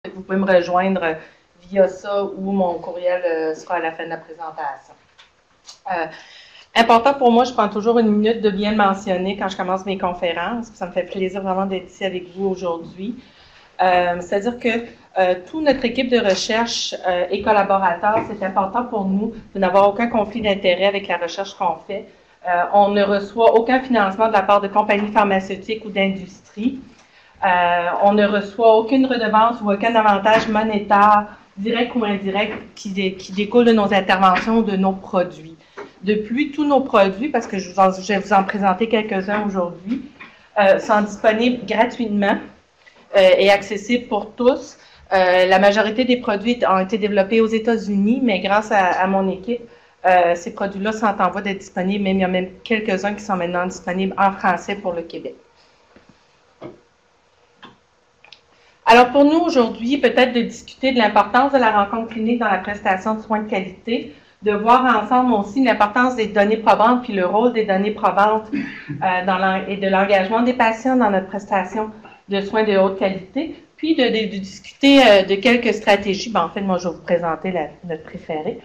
Vous pouvez me rejoindre via ça ou mon courriel sera à la fin de la présentation. Important pour moi, je prends toujours une minute de bien le mentionner quand je commence mes conférences. Ça me fait plaisir vraiment d'être ici avec vous aujourd'hui. C'est-à-dire que toute notre équipe de recherche et collaborateurs, c'est important pour nous de n'avoir aucun conflit d'intérêt avec la recherche qu'on fait. On ne reçoit aucun financement de la part de compagnies pharmaceutiques ou d'industries. On ne reçoit aucune redevance ou aucun avantage monétaire, direct ou indirect, qui découle de nos interventions ou de nos produits. Depuis, tous nos produits, parce que je vais vous en présenter quelques-uns aujourd'hui, sont disponibles gratuitement et accessibles pour tous. La majorité des produits ont été développés aux États-Unis, mais grâce à mon équipe, ces produits-là sont en voie d'être disponibles. Même, il y a même quelques-uns qui sont maintenant disponibles en français pour le Québec. Alors, pour nous, aujourd'hui, peut-être de discuter de l'importance de la rencontre clinique dans la prestation de soins de qualité, de voir ensemble aussi l'importance des données probantes puis le rôle des données probantes et de l'engagement des patients dans notre prestation de soins de haute qualité, puis de discuter de quelques stratégies. Ben, en fait, moi, je vais vous présenter notre préférée,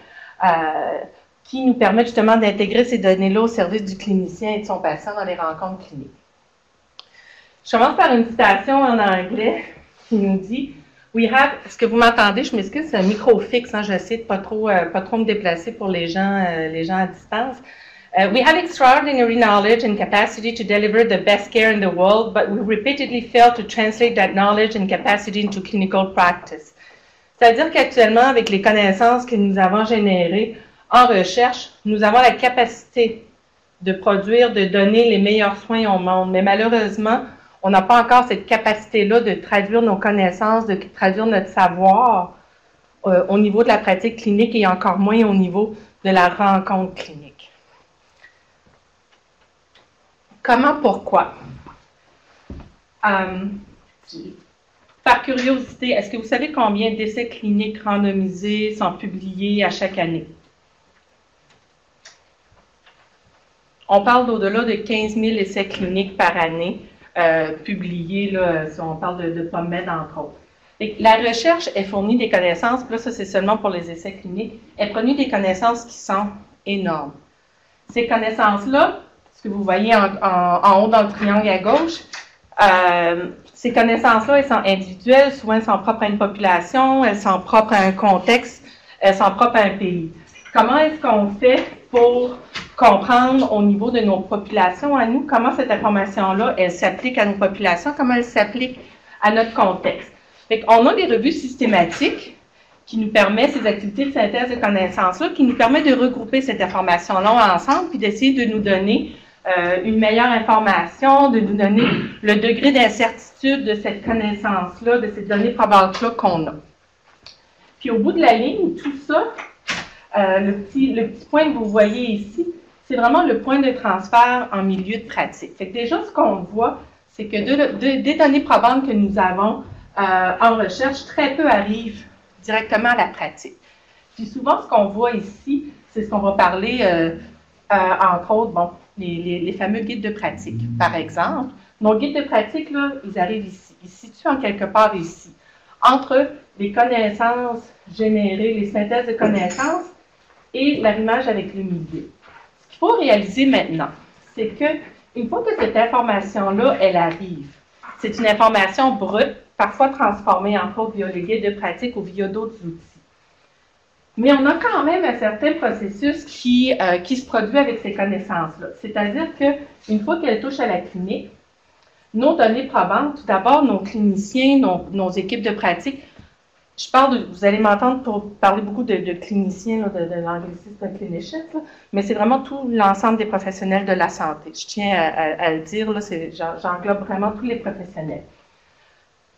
qui nous permet justement d'intégrer ces données-là au service du clinicien et de son patient dans les rencontres cliniques. Je commence par une citation en anglais qui nous dit « We have », est-ce que vous m'entendez? Je m'excuse, c'est un micro fixe, hein, j'essaie de pas trop me déplacer pour les gens à distance. We have extraordinary knowledge and capacity to deliver the best care in the world, but we repeatedly fail to translate that knowledge and capacity into clinical practice. C'est-à-dire qu'actuellement, avec les connaissances que nous avons générées en recherche, nous avons la capacité de produire, de donner les meilleurs soins au monde, mais malheureusement, on n'a pas encore cette capacité-là de traduire nos connaissances, de traduire notre savoir au niveau de la pratique clinique et encore moins au niveau de la rencontre clinique. Comment, pourquoi? Par curiosité, est-ce que vous savez combien d'essais cliniques randomisés sont publiés à chaque année? On parle d'au-delà de 15 000 essais cliniques par année. Publiés, là, si on parle de PubMed, entre autres. Et la recherche, elle fournit des connaissances, puis là, ça, c'est seulement pour les essais cliniques, elle fournit des connaissances qui sont énormes. Ces connaissances-là, ce que vous voyez en haut dans le triangle à gauche, ces connaissances-là, elles sont individuelles, souvent elles sont propres à une population, elles sont propres à un contexte, elles sont propres à un pays. Comment est-ce qu'on fait pour comprendre au niveau de nos populations à nous, comment cette information-là, elle s'applique à nos populations, comment elle s'applique à notre contexte. Fait qu'on a des revues systématiques qui nous permettent, ces activités de synthèse de connaissances-là, qui nous permettent de regrouper cette information-là ensemble, puis d'essayer de nous donner une meilleure information, de nous donner le degré d'incertitude de cette connaissance-là, de ces données probantes-là qu'on a. Puis au bout de la ligne, tout ça, le petit point que vous voyez ici, c'est vraiment le point de transfert en milieu de pratique. Fait que déjà, ce qu'on voit, c'est que des données probantes que nous avons en recherche, très peu arrivent directement à la pratique. Puis souvent, ce qu'on voit ici, c'est ce qu'on va parler, entre autres, bon, les fameux guides de pratique, par exemple. Nos guides de pratique, là, ils arrivent ici. Ils se situent en quelque part ici. Entre les connaissances générées, les synthèses de connaissances et l'arrimage avec le milieu. Ce qu'il faut réaliser maintenant, c'est que une fois que cette information-là, elle arrive, c'est une information brute, parfois transformée, entre autres, via les guides de pratique ou via d'autres outils. Mais on a quand même un certain processus qui se produit avec ces connaissances-là. C'est-à-dire qu'une fois qu'elles touchent à la clinique, nos données probantes, tout d'abord, nos cliniciens, nos équipes de pratique, vous allez m'entendre pour parler beaucoup de cliniciens, là, de l'anglicisme clinician, mais c'est vraiment tout l'ensemble des professionnels de la santé. Je tiens à le dire, là, j'englobe vraiment tous les professionnels.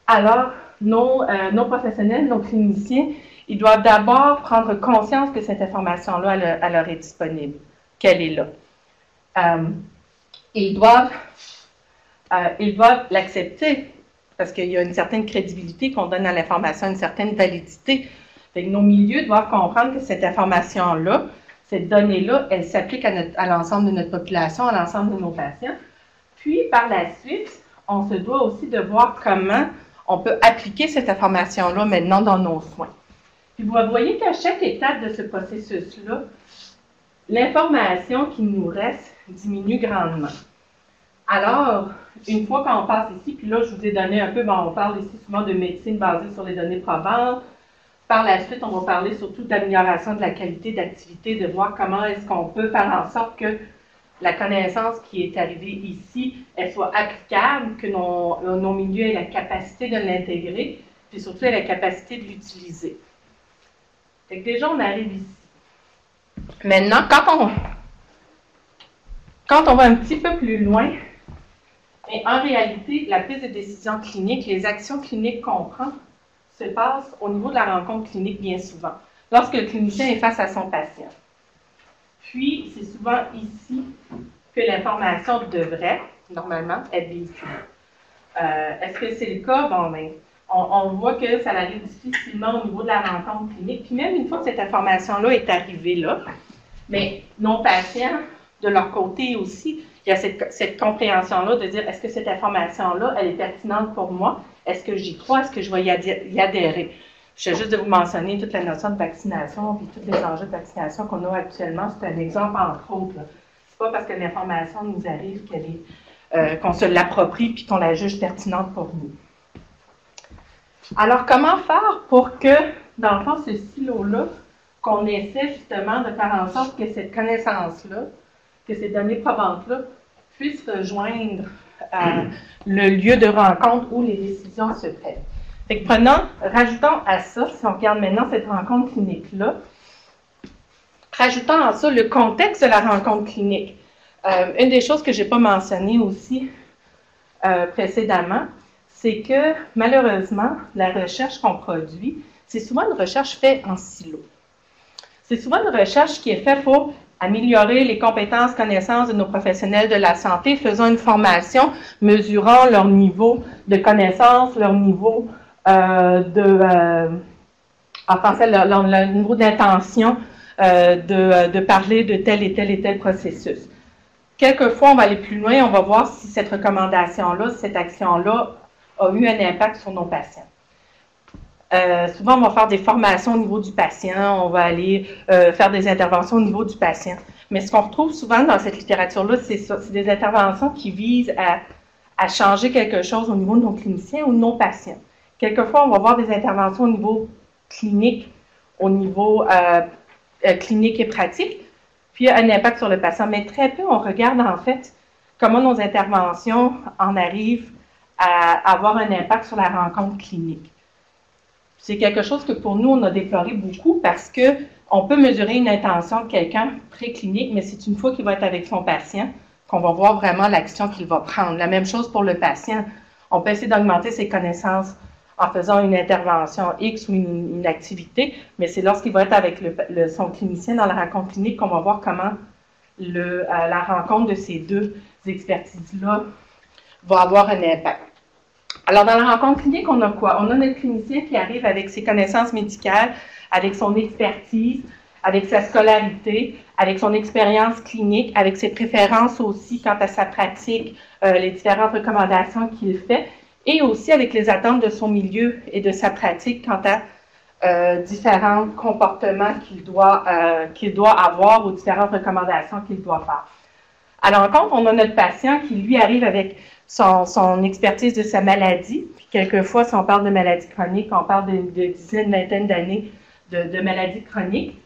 Alors, nos professionnels, nos cliniciens, ils doivent d'abord prendre conscience que cette information-là, elle leur est disponible, qu'elle est là. Ils doivent l'accepter, parce qu'il y a une certaine crédibilité qu'on donne à l'information, une certaine validité. Fait que nos milieux doivent comprendre que cette information-là, cette donnée-là, elle s'applique à l'ensemble de notre population, à l'ensemble de nos patients. Puis, par la suite, on se doit aussi de voir comment on peut appliquer cette information-là maintenant dans nos soins. Puis vous voyez qu'à chaque étape de ce processus-là, l'information qui nous reste diminue grandement. Alors, une fois qu'on passe ici, puis là, je vous ai donné un peu, bon, on parle ici souvent de médecine basée sur les données probantes. Par la suite, on va parler surtout d'amélioration de la qualité d'activité, de voir comment est-ce qu'on peut faire en sorte que la connaissance qui est arrivée ici, elle soit applicable, que nos milieux aient la capacité de l'intégrer, puis surtout aient la capacité de l'utiliser. Fait que déjà, on arrive ici. Maintenant, quand on va un petit peu plus loin, mais en réalité, la prise de décision clinique, les actions cliniques qu'on prend, se passent au niveau de la rencontre clinique bien souvent, lorsque le clinicien est face à son patient. Puis, c'est souvent ici que l'information devrait, normalement, être véhiculée. Est-ce que c'est le cas? Bon, bien, on voit que ça arrive difficilement au niveau de la rencontre clinique. Puis même une fois que cette information-là est arrivée là, mais nos patients, de leur côté aussi, il y a cette compréhension-là de dire, est-ce que cette information-là, elle est pertinente pour moi? Est-ce que j'y crois? Est-ce que je vais y adhérer? Je viens juste de vous mentionner toute la notion de vaccination et tous les enjeux de vaccination qu'on a actuellement. C'est un exemple, entre autres. C'est pas parce que l'information nous arrive qu'on se l'approprie puis qu'on la juge pertinente pour nous. Alors, comment faire pour que, dans le fond, ce silo-là, qu'on essaie justement de faire en sorte que cette connaissance-là, que ces données probantes-là, puissent rejoindre le lieu de rencontre où les décisions se prennent. Fait que rajoutons à ça, si on regarde maintenant cette rencontre clinique-là, rajoutons à ça le contexte de la rencontre clinique. Une des choses que je n'ai pas mentionnées aussi précédemment, c'est que malheureusement, la recherche qu'on produit, c'est souvent une recherche faite en silo. C'est souvent une recherche qui est faite pour améliorer les compétences, connaissances de nos professionnels de la santé, faisant une formation, mesurant leur niveau de connaissance, leur niveau leur niveau d'intention de parler de tel et tel processus. Quelquefois, on va aller plus loin, on va voir si cette recommandation-là, cette action-là a eu un impact sur nos patients. Souvent, on va faire des formations au niveau du patient, on va aller faire des interventions au niveau du patient. Mais ce qu'on retrouve souvent dans cette littérature-là, c'est ça, c'est des interventions qui visent à changer quelque chose au niveau de nos cliniciens ou de nos patients. Quelquefois, on va voir des interventions au niveau clinique, au niveau clinique et pratique, puis un impact sur le patient. Mais très peu, on regarde en fait comment nos interventions en arrivent à avoir un impact sur la rencontre clinique. C'est quelque chose que pour nous, on a déploré beaucoup parce qu'on peut mesurer une intention de quelqu'un préclinique, mais c'est une fois qu'il va être avec son patient qu'on va voir vraiment l'action qu'il va prendre. La même chose pour le patient. On peut essayer d'augmenter ses connaissances en faisant une intervention X ou une activité, mais c'est lorsqu'il va être avec son clinicien dans la rencontre clinique qu'on va voir comment la rencontre de ces deux expertises-là va avoir un impact. Alors, dans la rencontre clinique, on a quoi? On a notre clinicien qui arrive avec ses connaissances médicales, avec son expertise, avec sa scolarité, avec son expérience clinique, avec ses préférences aussi quant à sa pratique, les différentes recommandations qu'il fait, et aussi avec les attentes de son milieu et de sa pratique quant à différents comportements qu'il doit avoir ou différentes recommandations qu'il doit faire. À l'encontre, on a notre patient qui, lui, arrive avec son expertise de sa maladie. Puis quelquefois, si on parle de maladie chronique, on parle de dizaines, vingtaine d'années de maladie chronique.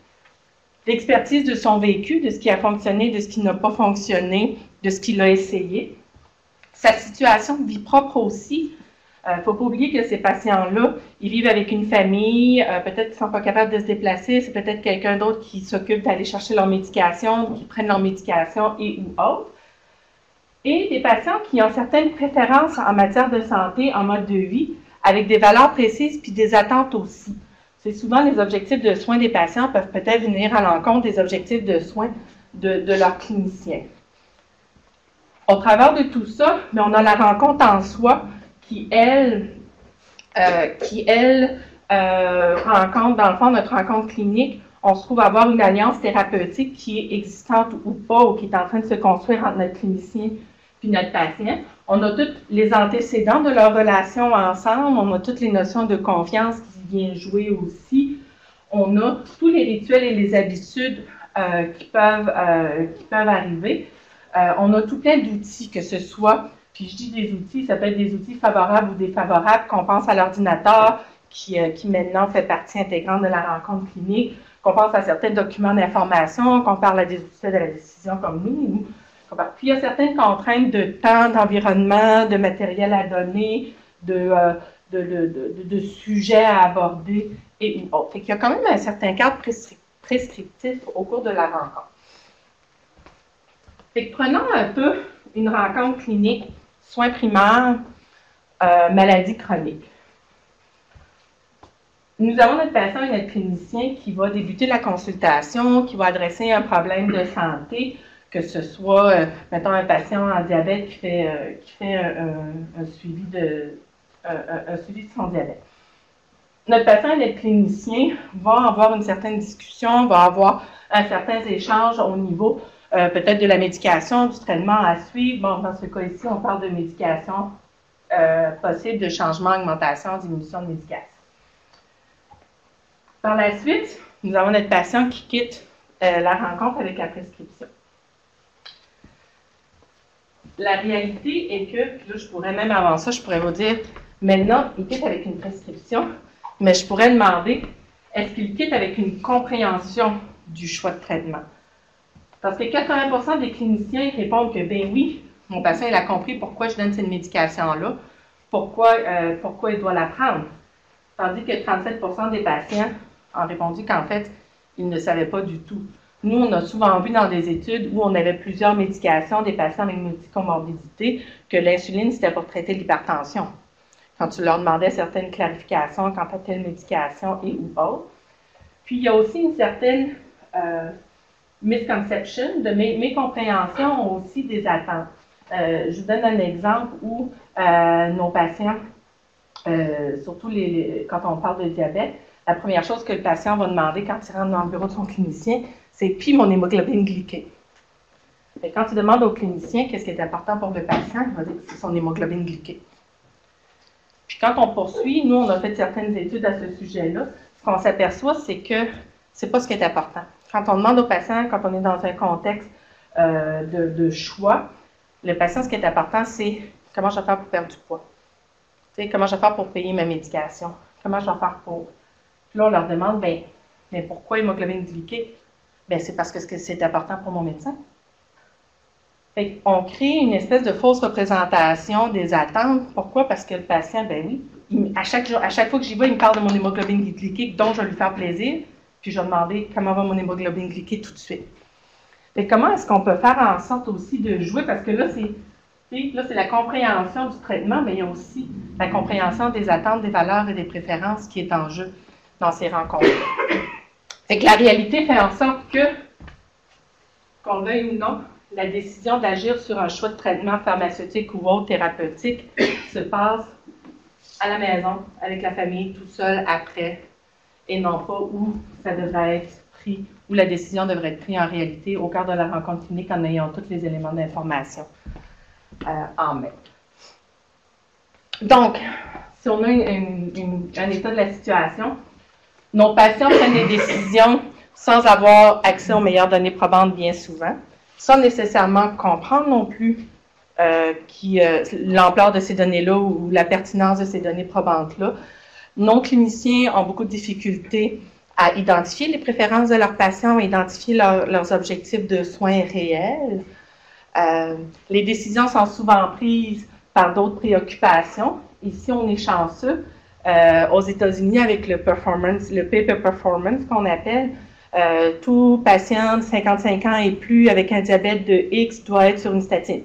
L'expertise de son vécu, de ce qui a fonctionné, de ce qui n'a pas fonctionné, de ce qu'il a essayé. Sa situation de vie propre aussi. Il ne faut pas oublier que ces patients-là, ils vivent avec une famille, peut-être qu'ils ne sont pas capables de se déplacer, c'est peut-être quelqu'un d'autre qui s'occupe d'aller chercher leur médication, qui prennent leur médication et ou autre. Et des patients qui ont certaines préférences en matière de santé, en mode de vie, avec des valeurs précises puis des attentes aussi. C'est souvent les objectifs de soins des patients peuvent peut-être venir à l'encontre des objectifs de soins de leur clinicien. Au travers de tout ça, mais on a la rencontre en soi qui, elle, rencontre, dans le fond, notre rencontre clinique, on se trouve avoir une alliance thérapeutique qui est existante ou pas, ou qui est en train de se construire entre notre clinicien puis notre patient. On a tous les antécédents de leur relation ensemble, on a toutes les notions de confiance qui viennent jouer aussi. On a tous les rituels et les habitudes qui peuvent arriver. On a tout plein d'outils, que ce soit, puis je dis des outils, ça peut être des outils favorables ou défavorables, qu'on pense à l'ordinateur, qui maintenant fait partie intégrante de la rencontre clinique, qu'on pense à certains documents d'information, qu'on parle à des outils de la décision comme nous. Puis il y a certaines contraintes de temps, d'environnement, de matériel à donner, de sujets à aborder et autres. Fait qu'il y a quand même un certain cadre prescriptif au cours de la rencontre. Fait que prenons un peu une rencontre clinique, soins primaires, maladie chronique. Nous avons notre patient et notre clinicien qui va débuter la consultation, qui va adresser un problème de santé, que ce soit, mettons, un patient en diabète qui fait un suivi de son diabète. Notre patient et notre clinicien vont avoir une certaine discussion, vont avoir un certain échange au niveau peut-être de la médication, du traitement à suivre. Bon, dans ce cas ici, on parle de médication possible, de changement, augmentation, diminution de médication. Par la suite, nous avons notre patient qui quitte la rencontre avec la prescription. La réalité est que, là, je pourrais même avant ça, je pourrais vous dire, maintenant, il quitte avec une prescription, mais je pourrais demander, est-ce qu'il quitte avec une compréhension du choix de traitement? Parce que 80% des cliniciens répondent que, ben oui, mon patient, il a compris pourquoi je donne cette médication-là, pourquoi il doit la prendre. Tandis que 37% des patients ont répondu qu'en fait, ils ne savaient pas du tout. Nous, on a souvent vu dans des études où on avait plusieurs médications, des patients avec multicomorbidité, que l'insuline, c'était pour traiter l'hypertension. Quand tu leur demandais certaines clarifications quant à telle médication et ou autre. Puis, il y a aussi une certaine misconception, de mécompréhension ont aussi des attentes. Je vous donne un exemple où nos patients, surtout quand on parle de diabète, la première chose que le patient va demander quand il rentre dans le bureau de son clinicien, c'est « puis mon hémoglobine glyquée ». Quand tu demandes au clinicien qu'est-ce qui est important pour le patient, il va dire que c'est son hémoglobine glyquée. Puis quand on poursuit, nous, on a fait certaines études à ce sujet-là, ce qu'on s'aperçoit, c'est que c'est pas ce qui est important. Quand on demande au patient, quand on est dans un contexte de choix, le patient, ce qui est important, c'est comment je vais faire pour perdre du poids. Comment je vais faire pour payer ma médication. Comment je vais faire pour... Puis là, on leur demande, mais pourquoi hémoglobine glyquée? Ben, c'est parce que c'est important pour mon médecin. Fait qu'on crée une espèce de fausse représentation des attentes. Pourquoi? Parce que le patient, ben oui, à chaque fois que j'y vais, il me parle de mon hémoglobine glyquée, donc je vais lui faire plaisir, puis je vais demander comment va mon hémoglobine glyquée tout de suite. Fait comment est-ce qu'on peut faire en sorte aussi de jouer? Parce que là, c'est la compréhension du traitement, mais il y a aussi la compréhension des attentes, des valeurs et des préférences qui est en jeu dans ces rencontres-là. Fait que la réalité fait en sorte que, qu'on veuille ou non, la décision d'agir sur un choix de traitement pharmaceutique ou autre thérapeutique se passe à la maison, avec la famille, tout seul, après, et non pas où ça devrait être pris, où la décision devrait être prise en réalité au cœur de la rencontre clinique en ayant tous les éléments d'information en main. Donc, si on a un état de la situation, nos patients prennent des décisions sans avoir accès aux meilleures données probantes bien souvent, sans nécessairement comprendre non plus l'ampleur de ces données-là ou la pertinence de ces données probantes-là. Nos cliniciens ont beaucoup de difficultés à identifier les préférences de leurs patients, à identifier leurs objectifs de soins réels. Les décisions sont souvent prises par d'autres préoccupations. Ici, on est chanceux. Aux États-Unis, avec le paper performance qu'on appelle, tout patient de 55 ans et plus avec un diabète de X doit être sur une statine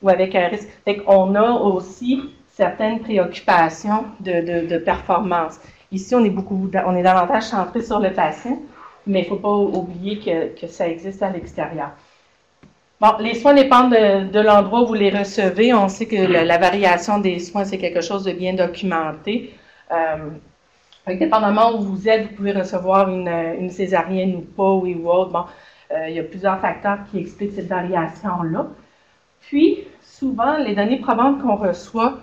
ou avec un risque. Fait qu'on a aussi certaines préoccupations de performance. Ici, on est davantage centré sur le patient, mais il ne faut pas oublier que ça existe à l'extérieur. Bon, les soins dépendent de l'endroit où vous les recevez. On sait que la variation des soins, c'est quelque chose de bien documenté. Dépendamment où vous êtes, vous pouvez recevoir une césarienne ou pas, ou autre. Bon, il y a plusieurs facteurs qui expliquent cette variation-là. Puis, souvent, les données probantes qu'on reçoit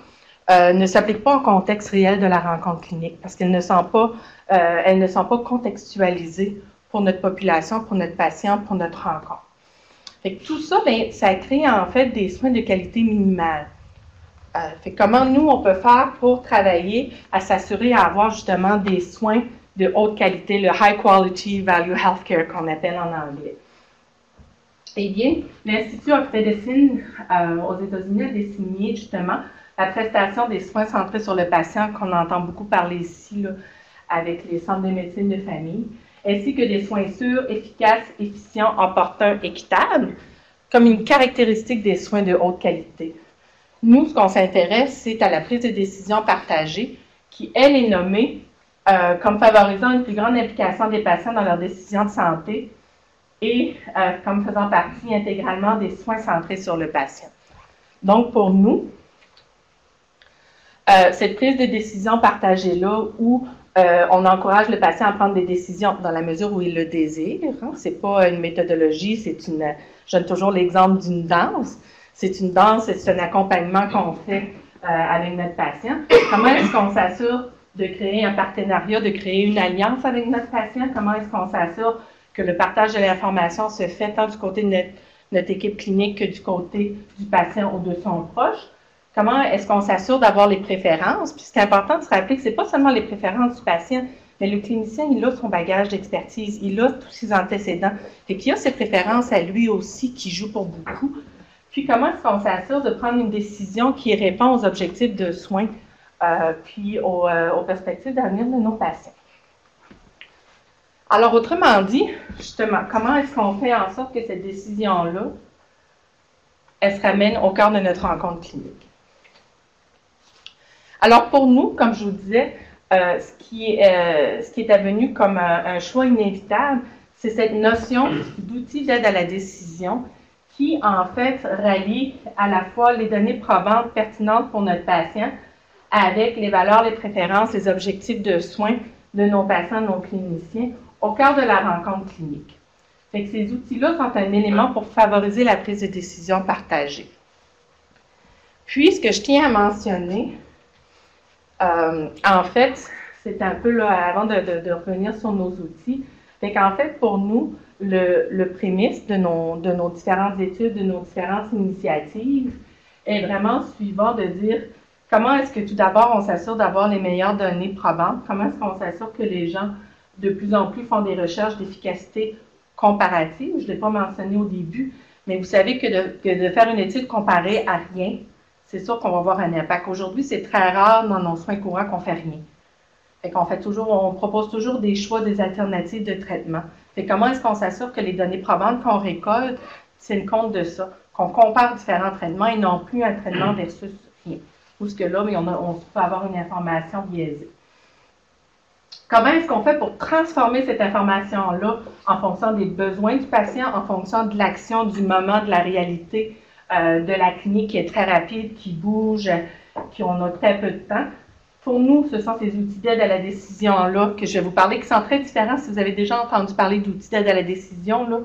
ne s'appliquent pas au contexte réel de la rencontre clinique parce qu'elles ne sont pas contextualisées pour notre population, pour notre patient, pour notre rencontre. Fait que tout ça, bien, ça crée en fait des soins de qualité minimale. Fait que comment nous, on peut faire pour travailler à s'assurer à avoir justement des soins de haute qualité, le High Quality Value Healthcare qu'on appelle en anglais. Eh bien, l'Institut of Medicine aux États-Unis a désigné justement la prestation des soins centrés sur le patient qu'on entend beaucoup parler ici là, avec les centres de médecine de famille, ainsi que des soins sûrs, efficaces, efficients, opportuns, équitables, comme une caractéristique des soins de haute qualité. Nous, ce qu'on s'intéresse, c'est à la prise de décision partagée, qui, elle, est nommée comme favorisant une plus grande implication des patients dans leurs décisions de santé et comme faisant partie intégralement des soins centrés sur le patient. Donc, pour nous, cette prise de décision partagée-là, où on encourage le patient à prendre des décisions dans la mesure où il le désire, hein, c'est pas une méthodologie, je donne toujours l'exemple d'une danse, c'est une danse, c'est un accompagnement qu'on fait avec notre patient. Comment est-ce qu'on s'assure de créer un partenariat, de créer une alliance avec notre patient? Comment est-ce qu'on s'assure que le partage de l'information se fait tant du côté de notre équipe clinique que du côté du patient ou de son proche? Comment est-ce qu'on s'assure d'avoir les préférences? Puis c'est important de se rappeler que ce n'est pas seulement les préférences du patient, mais le clinicien, il a son bagage d'expertise, il a tous ses antécédents. Fait qu'il a ses préférences à lui aussi qui jouent pour beaucoup. Puis comment est-ce qu'on s'assure de prendre une décision qui répond aux objectifs de soins puis aux perspectives d'avenir de nos patients? Alors, autrement dit, justement, comment est-ce qu'on fait en sorte que cette décision-là, elle se ramène au cœur de notre rencontre clinique? Alors, pour nous, comme je vous disais, ce qui est devenu comme un choix inévitable, c'est cette notion d'outil d'aide à la décision qui, en fait, rallie à la fois les données probantes pertinentes pour notre patient avec les valeurs, les préférences, les objectifs de soins de nos patients, de nos cliniciens, au cœur de la rencontre clinique. Fait que ces outils-là sont un élément pour favoriser la prise de décision partagée. Puis, ce que je tiens à mentionner, en fait, c'est un peu là, avant de revenir sur nos outils, fait qu'en fait, pour nous, le prémisse de nos différentes études, de nos différentes initiatives, est vraiment suivant de dire comment est-ce que tout d'abord on s'assure d'avoir les meilleures données probantes, comment est-ce qu'on s'assure que les gens de plus en plus font des recherches d'efficacité comparative. Je ne l'ai pas mentionné au début, mais vous savez que de faire une étude comparée à rien, c'est sûr qu'on va avoir un impact. Aujourd'hui, c'est très rare dans nos soins courants qu'on ne fait rien. Fait qu'on on propose toujours des choix, des alternatives de traitement. Fait comment est-ce qu'on s'assure que les données probantes qu'on récolte tiennent compte de ça, qu'on compare différents traitements et non plus un traitement versus rien. Ou ce que là, mais on peut avoir une information biaisée. Comment est-ce qu'on fait pour transformer cette information-là en fonction des besoins du patient, en fonction de l'action, du moment, de la réalité de la clinique qui est très rapide, qui bouge, on a très peu de temps? Pour nous, ce sont ces outils d'aide à la décision-là que je vais vous parler, qui sont très différents. Si vous avez déjà entendu parler d'outils d'aide à la décision, là,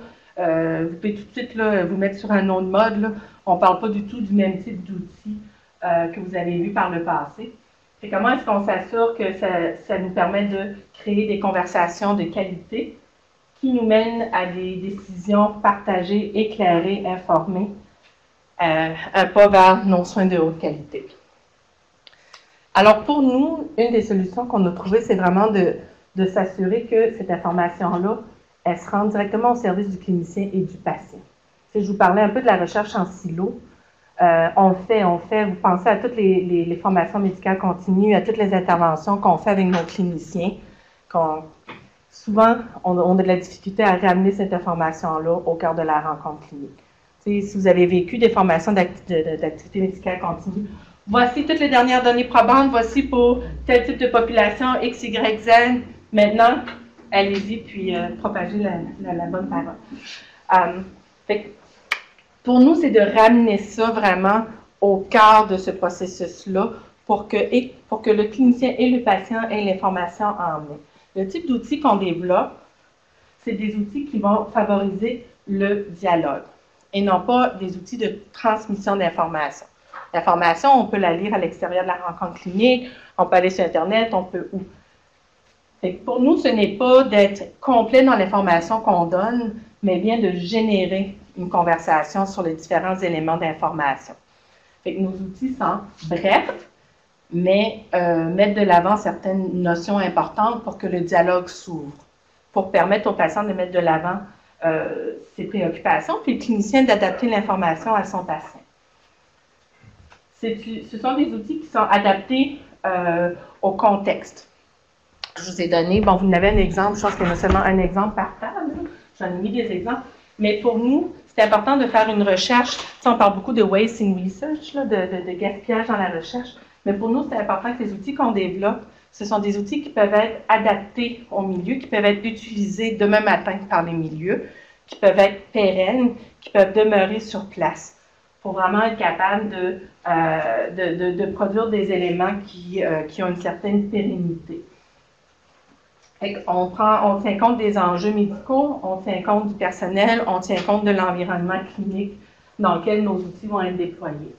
vous pouvez tout de suite là, vous mettre sur un nom de mode. Là. On ne parle pas du tout du même type d'outils que vous avez vu par le passé. Et comment est-ce qu'on s'assure que ça nous permet de créer des conversations de qualité qui nous mènent à des décisions partagées, éclairées, informées, un pas vers nos soins de haute qualité. Alors pour nous, une des solutions qu'on a trouvées, c'est vraiment de s'assurer que cette information-là, elle se rende directement au service du clinicien et du patient. Si je vous parlais un peu de la recherche en silo. On le fait, vous pensez à toutes les formations médicales continues, à toutes les interventions qu'on fait avec nos cliniciens. Souvent, on a de la difficulté à ramener cette information-là au cœur de la rencontre clinique. T'sais, si vous avez vécu des formations d'activité médicale continue, voici toutes les dernières données probantes, voici pour tel type de population, X, Y, Z. Maintenant, allez-y, puis propagez la bonne parole. Pour nous, c'est de ramener ça vraiment au cœur de ce processus-là pour que le clinicien et le patient aient l'information en main. Le type d'outils qu'on développe, c'est des outils qui vont favoriser le dialogue. et non pas des outils de transmission d'informations. L'information, on peut la lire à l'extérieur de la rencontre clinique, on peut aller sur Internet, on peut où. Pour nous, ce n'est pas d'être complet dans l'information qu'on donne, mais bien de générer une conversation sur les différents éléments d'information. Nos outils sont brefs, mais mettent de l'avant certaines notions importantes pour que le dialogue s'ouvre, pour permettre aux patients de mettre de l'avant ses préoccupations, puis le clinicien d'adapter l'information à son patient. Ce sont des outils qui sont adaptés au contexte. Je vous ai donné, bon, vous en avez un exemple, je pense qu'il y en a seulement un exemple par table, j'en ai mis des exemples, mais pour nous, c'est important de faire une recherche, on parle beaucoup de waste in research, là, de gaspillage dans la recherche, mais pour nous, c'est important que les outils qu'on développe, ce sont des outils qui peuvent être adaptés au milieu, qui peuvent être utilisés demain matin par les milieux, qui peuvent être pérennes, qui peuvent demeurer sur place, pour vraiment être capable de produire des éléments qui ont une certaine pérennité. On tient compte des enjeux médicaux, on tient compte du personnel, on tient compte de l'environnement clinique dans lequel nos outils vont être déployés.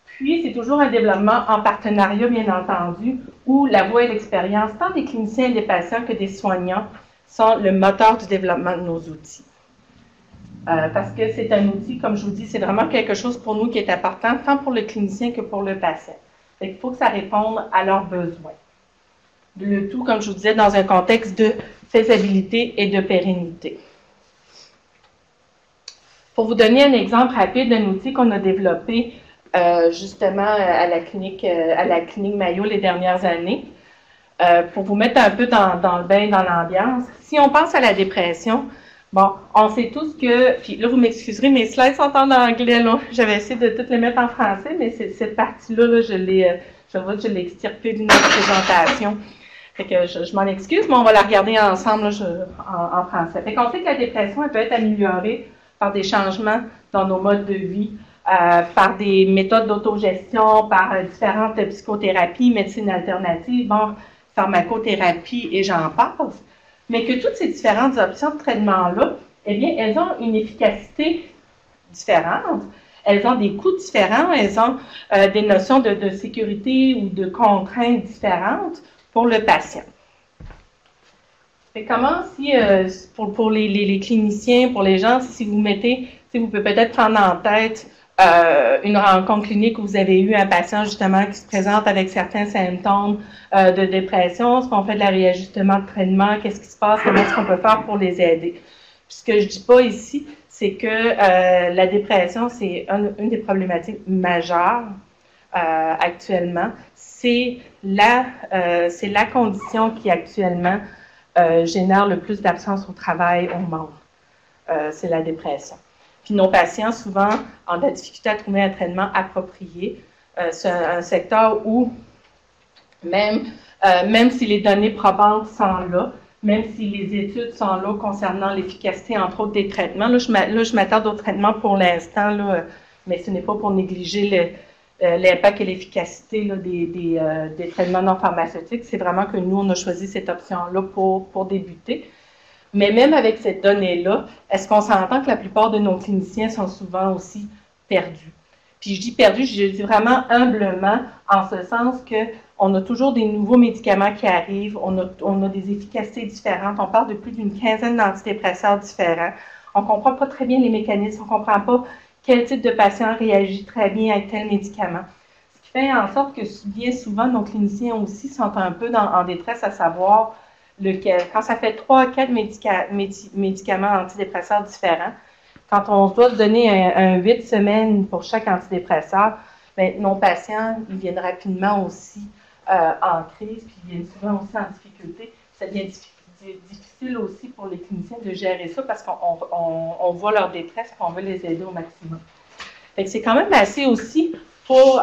Puis, c'est toujours un développement en partenariat, bien entendu, où la voix et l'expérience, tant des cliniciens et des patients que des soignants, sont le moteur du développement de nos outils. Parce que c'est un outil, comme je vous dis, c'est vraiment quelque chose pour nous qui est important, tant pour le clinicien que pour le patient. Il faut que ça réponde à leurs besoins. Le tout, comme je vous disais, dans un contexte de faisabilité et de pérennité. Pour vous donner un exemple rapide d'un outil qu'on a développé justement à la clinique Mayo les dernières années, pour vous mettre un peu dans le bain, dans l'ambiance. Si on pense à la dépression, bon, on sait tous que, puis là vous m'excuserez, mes slides sont en anglais, là. J'avais essayé de toutes les mettre en français, mais cette partie-là, je l'ai extirpée d'une autre présentation. Fait que je m'en excuse, mais on va la regarder ensemble là, en français. Fait qu'on sait que la dépression, elle peut être améliorée par des changements dans nos modes de vie, par des méthodes d'autogestion, par différentes psychothérapies, médecine alternative, bon, pharmacothérapie et j'en passe. Mais que toutes ces différentes options de traitement-là, eh bien, elles ont une efficacité différente. Elles ont des coûts différents, elles ont des notions de sécurité ou de contraintes différentes pour le patient. Et comment, si, pour les cliniciens, pour les gens, si vous mettez, si vous pouvez peut-être prendre en tête une rencontre clinique où vous avez eu un patient justement qui se présente avec certains symptômes de dépression, est-ce qu'on fait de la réajustement de traitement, qu'est-ce qui se passe, comment est-ce qu'on peut faire pour les aider. Puis ce que je dis pas ici, c'est que la dépression, c'est une des problématiques majeures actuellement. C'est la condition qui actuellement génère le plus d'absence au travail au monde. C'est la dépression. Puis nos patients, souvent, ont de la difficulté à trouver un traitement approprié. C'est un secteur où, même si les données probantes sont là, même si les études sont là concernant l'efficacité, entre autres, des traitements, là, je m'attarde aux traitements pour l'instant, mais ce n'est pas pour négliger l'impact et l'efficacité des traitements non pharmaceutiques. C'est vraiment que nous, on a choisi cette option-là pour débuter. Mais même avec cette donnée-là, est-ce qu'on s'entend que la plupart de nos cliniciens sont souvent aussi perdus? Puis je dis perdus, je dis vraiment humblement, en ce sens qu'on a toujours des nouveaux médicaments qui arrivent, on a des efficacités différentes, on parle de plus d'une quinzaine d'antidépresseurs différents, on ne comprend pas très bien les mécanismes, on ne comprend pas quel type de patient réagit très bien avec tel médicament. Ce qui fait en sorte que bien souvent, nos cliniciens aussi sont un peu en détresse à savoir lequel. Quand ça fait 3 à 4 médicaments antidépresseurs différents, quand on doit se donner un 8 semaines pour chaque antidépresseur, bien, nos patients, ils viennent rapidement aussi en crise, puis ils viennent souvent aussi en difficulté. Ça devient difficile aussi pour les cliniciens de gérer ça parce qu'on voit leur détresse et on veut les aider au maximum. Fait que c'est quand même assez aussi pour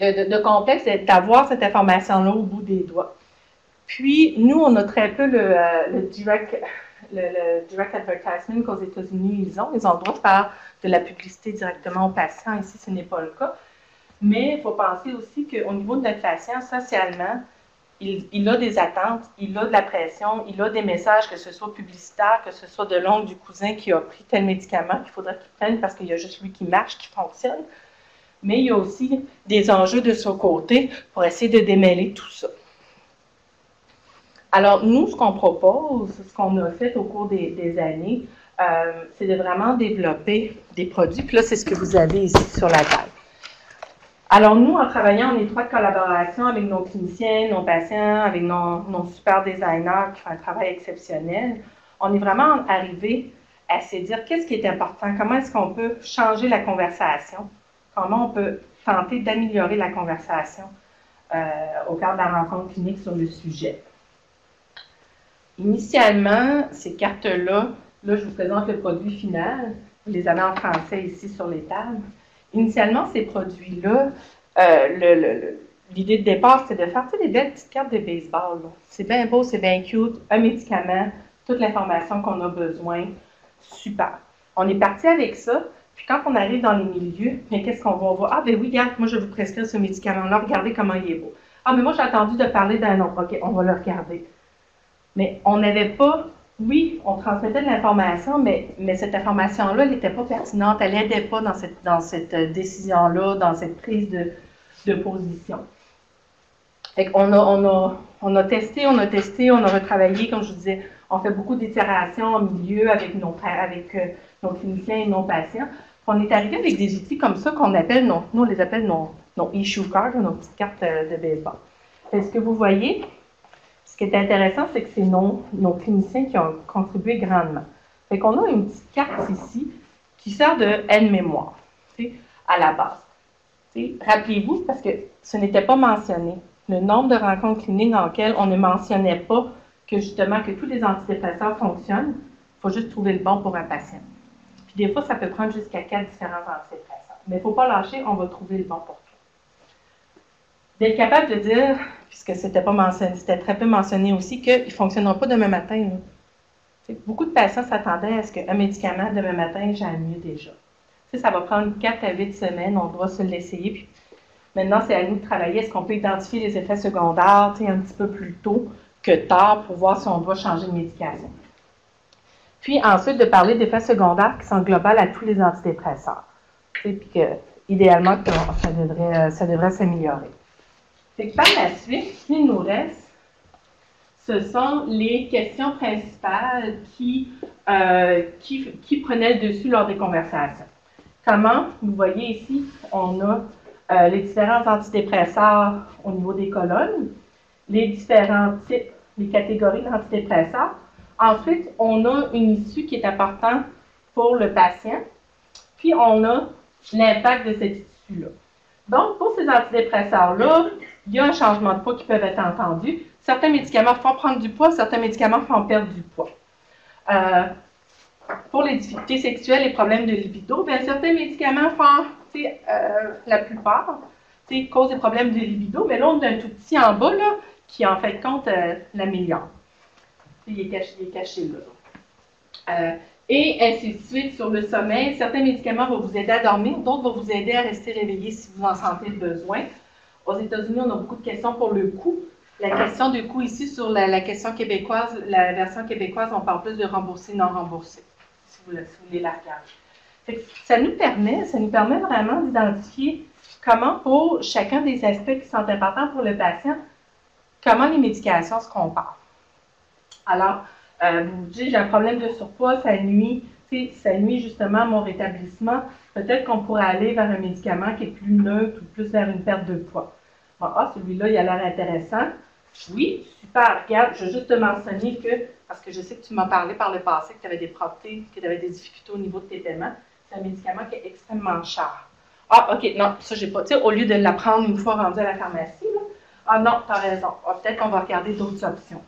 de complexe d'avoir cette information-là au bout des doigts. Puis, nous, on a très peu le direct advertisement qu'aux États-Unis, ils ont. Ils ont le droit de faire de la publicité directement aux patients. Ici, ce n'est pas le cas. Mais il faut penser aussi qu'au niveau de notre patient, socialement, il a des attentes, il a de la pression, il a des messages, que ce soit publicitaire, que ce soit de l'oncle du cousin qui a pris tel médicament qu'il faudrait qu'il prenne parce qu'il y a juste lui qui marche, qui fonctionne. Mais il y a aussi des enjeux de son côté pour essayer de démêler tout ça. Alors, nous, ce qu'on propose, ce qu'on a fait au cours des années, c'est de vraiment développer des produits. Puis là, c'est ce que vous avez ici sur la table. Alors, nous, en travaillant en étroite collaboration avec nos cliniciens, nos patients, avec nos super designers qui font un travail exceptionnel, on est vraiment arrivé à se dire qu'est-ce qui est important, comment est-ce qu'on peut changer la conversation, comment on peut tenter d'améliorer la conversation au cadre de la rencontre clinique sur le sujet. Initialement, ces cartes-là, là, je vous présente le produit final. Vous les avez en français ici sur les tables. Initialement, ces produits-là, l'idée de départ, c'était de faire des belles petites cartes de baseball. C'est bien beau, c'est bien cute, un médicament, toute l'information qu'on a besoin, super. On est parti avec ça, puis quand on arrive dans les milieux, mais qu'est-ce qu'on va voir? Ah, ben oui, regarde, moi je vais vous prescrire ce médicament-là, regardez comment il est beau. Ah, mais moi j'ai entendu de parler d'un autre, ok, on va le regarder. Mais on n'avait pas, oui, on transmettait de l'information, mais cette information-là, elle n'était pas pertinente, elle n'aidait pas dans cette décision-là, dans cette prise de position. Fait qu'on on a testé, on a retravaillé, comme je vous disais, on fait beaucoup d'itérations en milieu avec nos cliniciens et nos patients. Puis on est arrivé avec des outils comme ça qu'on appelle, nous on les appelle nos issue cards, nos petites cartes de baseball. Est-ce que vous voyez? Ce qui est intéressant, c'est que c'est nos cliniciens qui ont contribué grandement. Fait qu'on a une petite carte ici qui sert de aide-mémoire, à la base. Rappelez-vous, parce que ce n'était pas mentionné, le nombre de rencontres cliniques dans lesquelles on ne mentionnait pas que justement que tous les antidépresseurs fonctionnent, il faut juste trouver le bon pour un patient. Puis des fois, ça peut prendre jusqu'à 4 différents antidépresseurs. Mais il ne faut pas lâcher, on va trouver le bon pour toi. D'être capable de dire, puisque c'était pas mentionné, c'était très peu mentionné aussi, qu'ils ne fonctionneront pas demain matin. Beaucoup de patients s'attendaient à ce qu'un médicament demain matin, j'aille mieux déjà. Ça va prendre 4 à 8 semaines, on doit se l'essayer. Puis maintenant, c'est à nous de travailler. Est-ce qu'on peut identifier les effets secondaires un petit peu plus tôt que tard pour voir si on doit changer de médication. Puis ensuite, de parler d'effets secondaires qui sont globaux à tous les antidépresseurs. Puis que, idéalement, ça devrait s'améliorer. Par la suite, ce qu'il nous reste, ce sont les questions principales qui prenaient le dessus lors des conversations. Comment, vous voyez ici, on a les différents antidépresseurs au niveau des colonnes, les différents types, les catégories d'antidépresseurs. Ensuite, on a une issue qui est importante pour le patient, puis on a l'impact de cette issue-là. Donc, pour ces antidépresseurs-là, il y a un changement de poids qui peut être entendu. Certains médicaments font prendre du poids, certains médicaments font perdre du poids. Pour les difficultés sexuelles et problèmes de libido, bien, certains médicaments font, la plupart, causent des problèmes de libido, mais là, on a un tout petit en bas, là, qui, en fait, compte l'améliore. Il est caché là. Et ainsi de suite sur le sommeil. Certains médicaments vont vous aider à dormir, d'autres vont vous aider à rester réveillé si vous en sentez le besoin. Aux États-Unis, on a beaucoup de questions pour le coût. La question du coût ici, sur la question québécoise, la version québécoise, on parle plus de remboursé, non remboursé, si vous voulez la regarder. Ça nous permet vraiment d'identifier comment, pour chacun des aspects qui sont importants pour le patient, comment les médications se comparent. Alors, vous dites, j'ai un problème de surpoids, ça nuit justement à mon rétablissement. Peut-être qu'on pourrait aller vers un médicament qui est plus neutre ou plus vers une perte de poids. Bon, celui-là, il a l'air intéressant. Oui, super. Regarde, je veux juste te mentionner que, parce que je sais que tu m'as parlé par le passé que tu avais des propriétés, que tu avais des difficultés au niveau de tes paiements, c'est un médicament qui est extrêmement cher. Ah, OK, non, ça, j'ai pas. Tu sais, au lieu de l'apprendre une fois rendu à la pharmacie, là, ah non, tu as raison. Ah, peut-être qu'on va regarder d'autres options.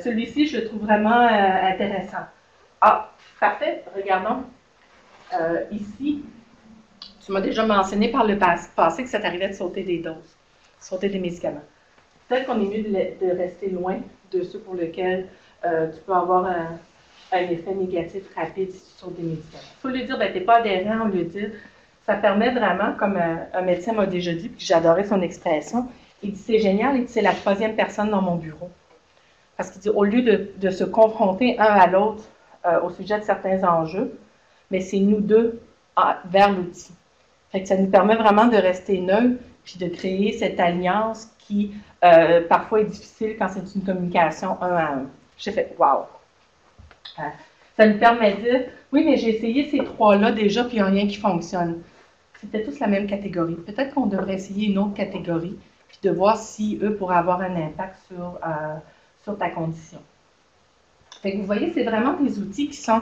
Celui-ci, je le trouve vraiment intéressant. Ah, parfait. Regardons. Ici, tu m'as déjà mentionné par le passé que ça t'arrivait de sauter des doses, sauter des médicaments. Peut-être qu'on est mieux de rester loin de ceux pour lesquels tu peux avoir un effet négatif rapide si tu sautes des médicaments. Il faut lui dire, ben, tu n'es pas adhérent, on lui dit. Ça permet vraiment, comme un médecin m'a déjà dit, puis j'adorais son expression, Il dit, c'est génial, il dit, c'est la troisième personne dans mon bureau. Parce qu'il dit, au lieu de se confronter un à l'autre au sujet de certains enjeux, mais c'est nous deux vers l'outil. Fait que ça nous permet vraiment de rester neutres puis de créer cette alliance qui, parfois, est difficile quand c'est une communication un à un. J'ai fait « wow ». Ça nous permet de dire « oui, mais j'ai essayé ces trois-là déjà, puis il n'y a rien qui fonctionne ». C'était tous la même catégorie. Peut-être qu'on devrait essayer une autre catégorie, puis de voir si eux pourraient avoir un impact sur ta condition. Fait que vous voyez, c'est vraiment des outils qui sont